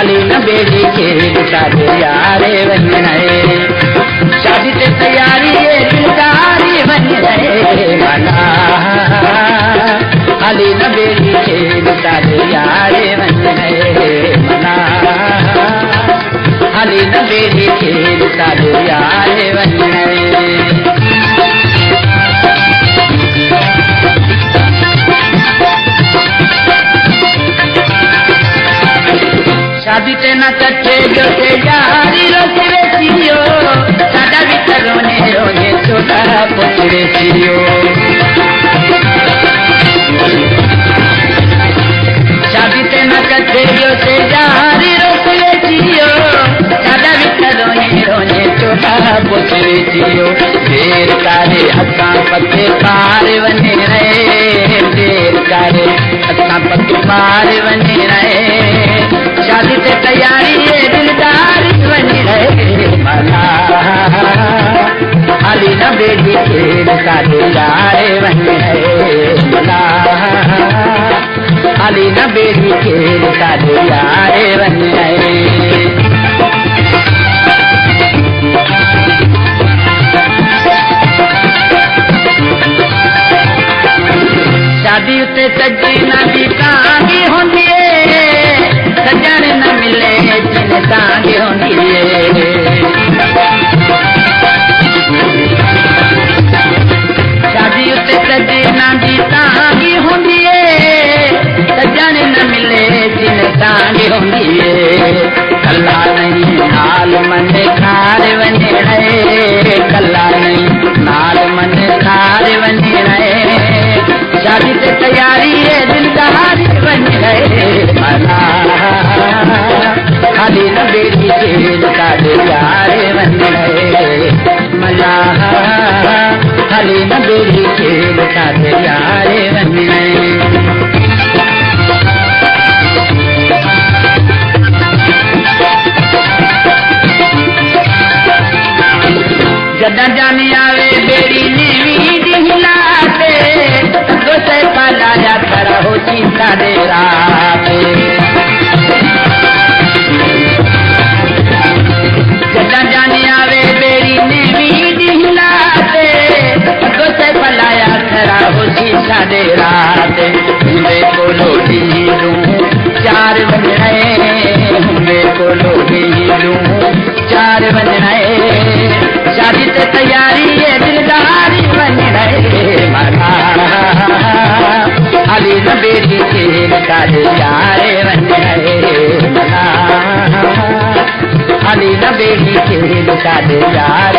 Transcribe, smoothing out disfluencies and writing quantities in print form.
हली न बेड़ी खेल सारे यारे बन रहे शादी ते तैयारी दिलदारी बन रहे मना हली न बेड़ी खेल सारे यारे बन रहे मना हली न बेड़ी खेल सारे यारे बन रहे शादी ते न कटे जो ते यारी रोसवे चियो साडा विच रोने रोने छोटा पुछवे चियो शादी ते न कटे जो ते यारी रोसवे चियो साडा विच रोने रोने छोटा पुछवे चियो देर करे असां पते पार वने रहे देर करे असां पते पार वने रहे शादी ते तैयारी दिलदारी बनी रहे मना हली न बेड़ी खेल सारे यारे बन रहे मना हली न बेड़ी खेल सारे यारे बन रहे शादी उते सजना दी कांगी होंदी सजन न मिले जिन तांगी होंदी शादी उते सजना दी तांगी होंदी सजन न मिले जिन तांगी होंदी कला नहीं नाल मन खार वने रहे कला नहीं नाल मन खार वने रहे शादी ते तैयारी दिलदारी बन रहे मना हली न बेड़ी खेल सारे यारे बन रहे मना हली न बेड़ी खेल सारे यारे बन रहे जदा जानी आवे बेड़ी नीवी दिलाते से पाला जा खड़ा हो चिंता दे रात जदा जानी आवे बेड़ी नीवी दिलाते से पलाया खड़ा हो चिंता दे रात मेरे को लोटी लूं चार बज रहे मेरे को लोटी लूं चार बज रहे शादी से तैयारी दिलदारी बन रहे मना हली न बेड़ी खेल सारे यारे बन रहे मना हली न बेड़ी खेल सारे यारे